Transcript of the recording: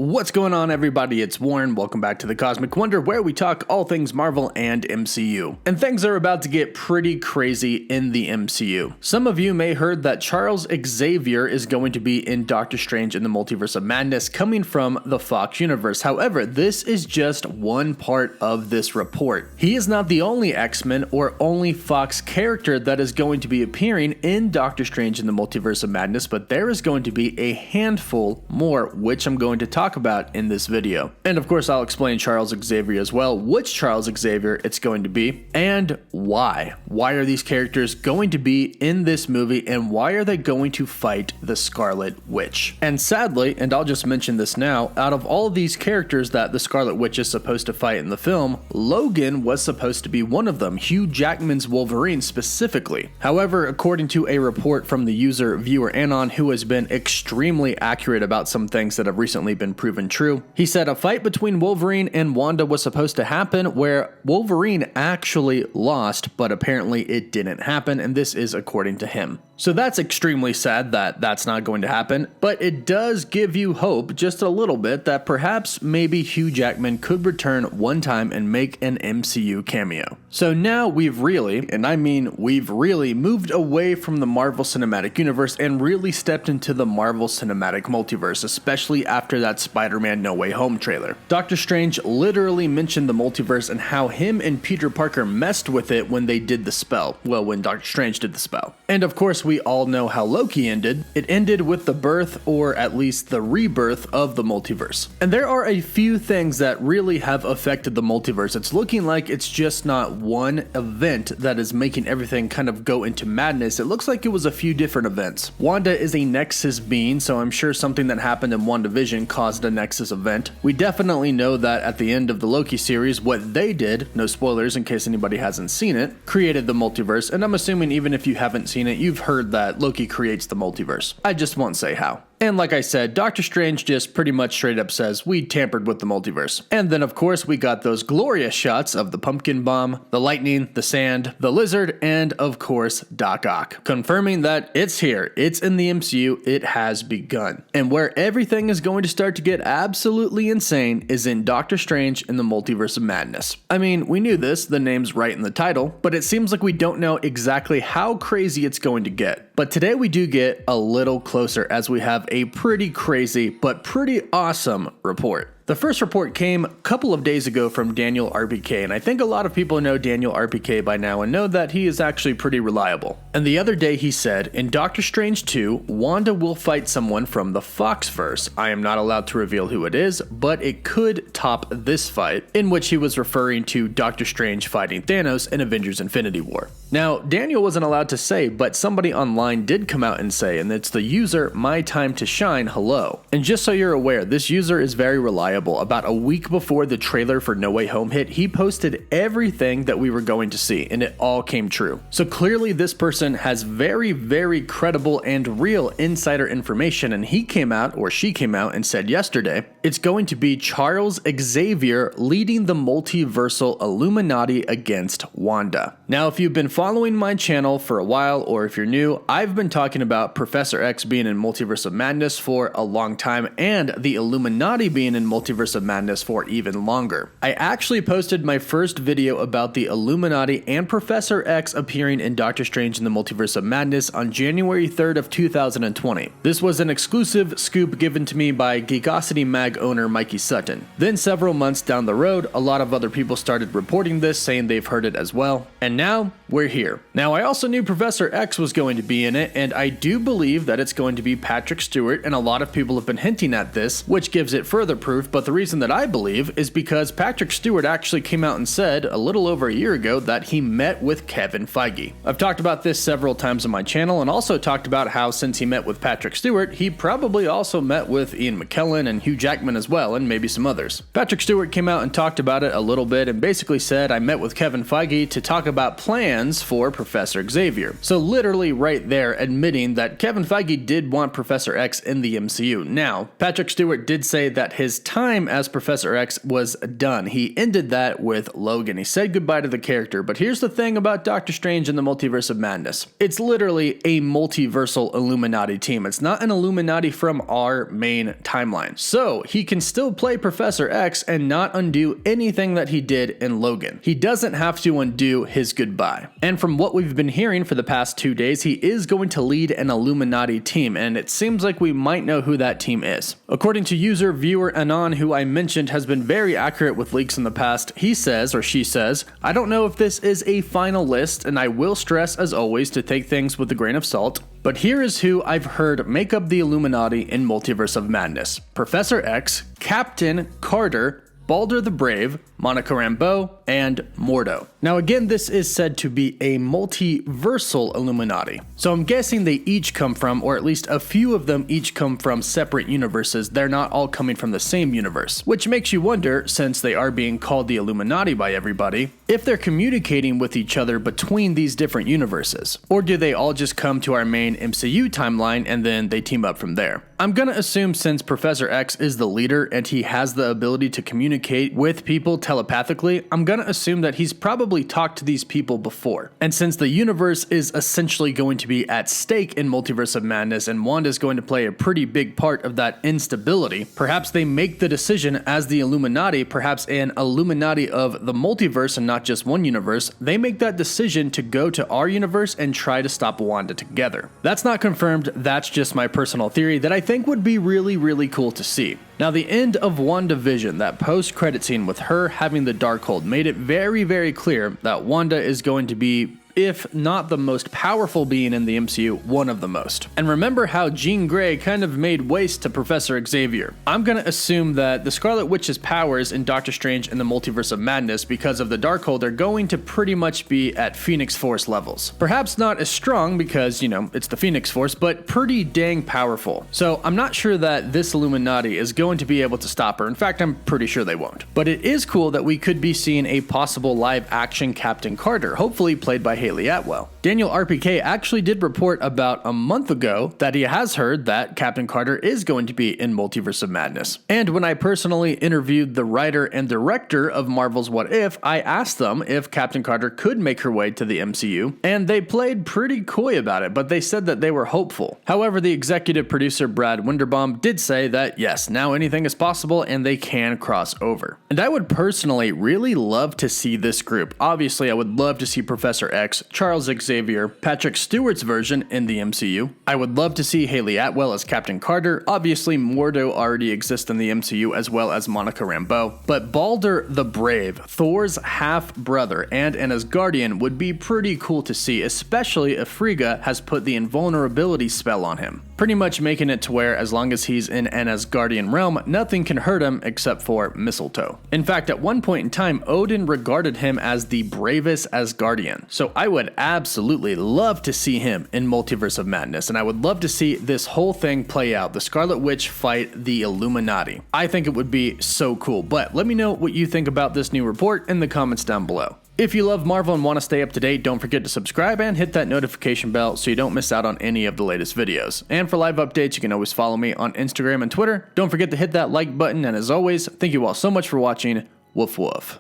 What's going on, everybody? It's Warren. Welcome back to the Cosmic Wonder, where we talk all things Marvel and MCU. And things are about to get pretty crazy in the MCU. Some of you may heard that Charles Xavier is going to be in Doctor Strange in the Multiverse of Madness, coming from the Fox universe. However, this is just one part of this report. He is not the only X-Men or only Fox character that is going to be appearing in Doctor Strange in the Multiverse of Madness, but there is going to be a handful more, which I'm going to talk about in this video. And of course, I'll explain Charles Xavier as well, which Charles Xavier it's going to be, and why. Why are these characters going to be in this movie, and why are they going to fight the Scarlet Witch? And sadly, and I'll just mention this now, out of all of these characters that the Scarlet Witch is supposed to fight in the film, Logan was supposed to be one of them, Hugh Jackman's Wolverine specifically. However, according to a report from the user Viewer Anon, who has been extremely accurate about some things that have recently been proven true, he said a fight between Wolverine and Wanda was supposed to happen, where Wolverine actually lost, but apparently it didn't happen, and this is according to him. So that's extremely sad that that's not going to happen, but it does give you hope just a little bit that perhaps maybe Hugh Jackman could return one time and make an MCU cameo. So now we've really, and I mean we've really, moved away from the Marvel Cinematic Universe and really stepped into the Marvel Cinematic Multiverse, especially after that Spider-Man No Way Home trailer. Doctor Strange literally mentioned the multiverse and how him and Peter Parker messed with it when they did the spell. Well, when Doctor Strange did the spell. And of course, we all know how Loki ended. It ended with the birth, or at least the rebirth, of the multiverse. And there are a few things that really have affected the multiverse. It's looking like it's just not one event that is making everything kind of go into madness. It looks like it was a few different events. Wanda is a Nexus being, so I'm sure something that happened in Wandavision caused a Nexus event. We definitely know that at the end of the Loki series, what they did, no spoilers in case anybody hasn't seen it, created the multiverse, and I'm assuming even if you haven't seen it, you've heard that Loki creates the multiverse. I just won't say how. And like I said, Doctor Strange just pretty much straight up says, we tampered with the multiverse. And then of course we got those glorious shots of the pumpkin bomb, the lightning, the sand, the lizard, and of course Doc Ock, confirming that it's here, it's in the MCU, it has begun. And where everything is going to start to get absolutely insane is in Doctor Strange in the Multiverse of Madness. I mean, we knew this, the name's right in the title, but it seems like we don't know exactly how crazy it's going to get. But today we do get a little closer as we have a pretty crazy but pretty awesome report. The first report came a couple of days ago from Daniel RPK, and I think a lot of people know Daniel RPK by now and know that he is actually pretty reliable. And the other day he said, in Doctor Strange 2, Wanda will fight someone from the Foxverse. I am not allowed to reveal who it is, but it could top this fight, in which he was referring to Doctor Strange fighting Thanos in Avengers Infinity War. Now, Daniel wasn't allowed to say, but somebody online did come out and say, and it's the user My Time to Shine Hello. And just so you're aware, this user is very reliable. About a week before the trailer for No Way Home hit, he posted everything that we were going to see, and it all came true. So clearly this person has very, very credible and real insider information, and he came out, or she came out, and said yesterday, it's going to be Charles Xavier leading the multiversal Illuminati against Wanda. Now, if you've been following my channel for a while, or if you're new, I've been talking about Professor X being in Multiverse of Madness for a long time, and the Illuminati being in Multiverse of Madness for even longer. I actually posted my first video about the Illuminati and Professor X appearing in Doctor Strange in the Multiverse of Madness on January 3rd of 2020. This was an exclusive scoop given to me by Geekosity Mag owner Mikey Sutton. Then several months down the road, a lot of other people started reporting this, saying they've heard it as well, and now we're here. Now, I also knew Professor X was going to be in it, and I do believe that it's going to be Patrick Stewart, and a lot of people have been hinting at this, which gives it further proof, but the reason that I believe is because Patrick Stewart actually came out and said a little over a year ago that he met with Kevin Feige. I've talked about this several times on my channel, and also talked about how since he met with Patrick Stewart, he probably also met with Ian McKellen and Hugh Jackman as well, and maybe some others. Patrick Stewart came out and talked about it a little bit and basically said, I met with Kevin Feige to talk about plans for Professor Xavier. So literally right there admitting that Kevin Feige did want Professor X in the MCU. Now, Patrick Stewart did say that his time time as Professor X was done. He ended that with Logan. He said goodbye to the character. But here's the thing about Doctor Strange and the Multiverse of Madness. It's literally a multiversal Illuminati team. It's not an Illuminati from our main timeline. So he can still play Professor X and not undo anything that he did in Logan. He doesn't have to undo his goodbye. And from what we've been hearing for the past 2 days, he is going to lead an Illuminati team, and it seems like we might know who that team is. According to user viewer Anon, who I mentioned has been very accurate with leaks in the past, he says, or she says, I don't know if this is a final list, and I will stress as always to take things with a grain of salt, but here is who I've heard make up the Illuminati in Multiverse of Madness. Professor X, Captain Carter, Balder the Brave, Monica Rambeau, and Mordo. Now again, this is said to be a multiversal Illuminati. So I'm guessing they each come from, or at least a few of them each come from separate universes. They're not all coming from the same universe. Which makes you wonder, since they are being called the Illuminati by everybody, if they're communicating with each other between these different universes. Or do they all just come to our main MCU timeline and then they team up from there? I'm gonna assume since Professor X is the leader and he has the ability to communicate with people telepathically, I'm gonna assume that he's probably talked to these people before. And since the universe is essentially going to be at stake in Multiverse of Madness and Wanda's going to play a pretty big part of that instability, perhaps they make the decision as the Illuminati, perhaps an Illuminati of the multiverse and not just one universe, they make that decision to go to our universe and try to stop Wanda together. That's not confirmed, that's just my personal theory that I think would be really, really cool to see. Now, the end of Wandavision, that post-credit scene with her having the Darkhold, made it very, very clear that Wanda is going to be, if not the most powerful being in the MCU, one of the most. And remember how Jean Grey kind of made waste to Professor Xavier. I'm gonna assume that the Scarlet Witch's powers in Doctor Strange and the Multiverse of Madness, because of the Darkhold, are going to pretty much be at Phoenix Force levels. Perhaps not as strong because, you know, it's the Phoenix Force, but pretty dang powerful. So I'm not sure that this Illuminati is going to be able to stop her. In fact, I'm pretty sure they won't. But it is cool that we could be seeing a possible live-action Captain Carter, hopefully played by Haley Atwell. Daniel RPK actually did report about a month ago that he has heard that Captain Carter is going to be in Multiverse of Madness. And when I personally interviewed the writer and director of Marvel's What If, I asked them if Captain Carter could make her way to the MCU, and they played pretty coy about it, but they said that they were hopeful. However, the executive producer Brad Winderbaum did say that yes, now anything is possible and they can cross over. And I would personally really love to see this group. Obviously, I would love to see Professor X, Charles Xavier, Patrick Stewart's version in the MCU. I would love to see Haley Atwell as Captain Carter. Obviously, Mordo already exists in the MCU, as well as Monica Rambeau. But Balder the Brave, Thor's half-brother and an Asgardian, would be pretty cool to see, especially if Frigga has put the invulnerability spell on him, pretty much making it to where as long as he's in an Asgardian realm, nothing can hurt him except for mistletoe. In fact, at one point in time, Odin regarded him as the bravest Asgardian. So I would absolutely love to see him in Multiverse of Madness, and I would love to see this whole thing play out, the Scarlet Witch fight the Illuminati. I think it would be so cool, but let me know what you think about this new report in the comments down below. If you love Marvel and want to stay up to date, don't forget to subscribe and hit that notification bell so you don't miss out on any of the latest videos. And for live updates, you can always follow me on Instagram and Twitter. Don't forget to hit that like button, and as always, thank you all so much for watching. Woof woof.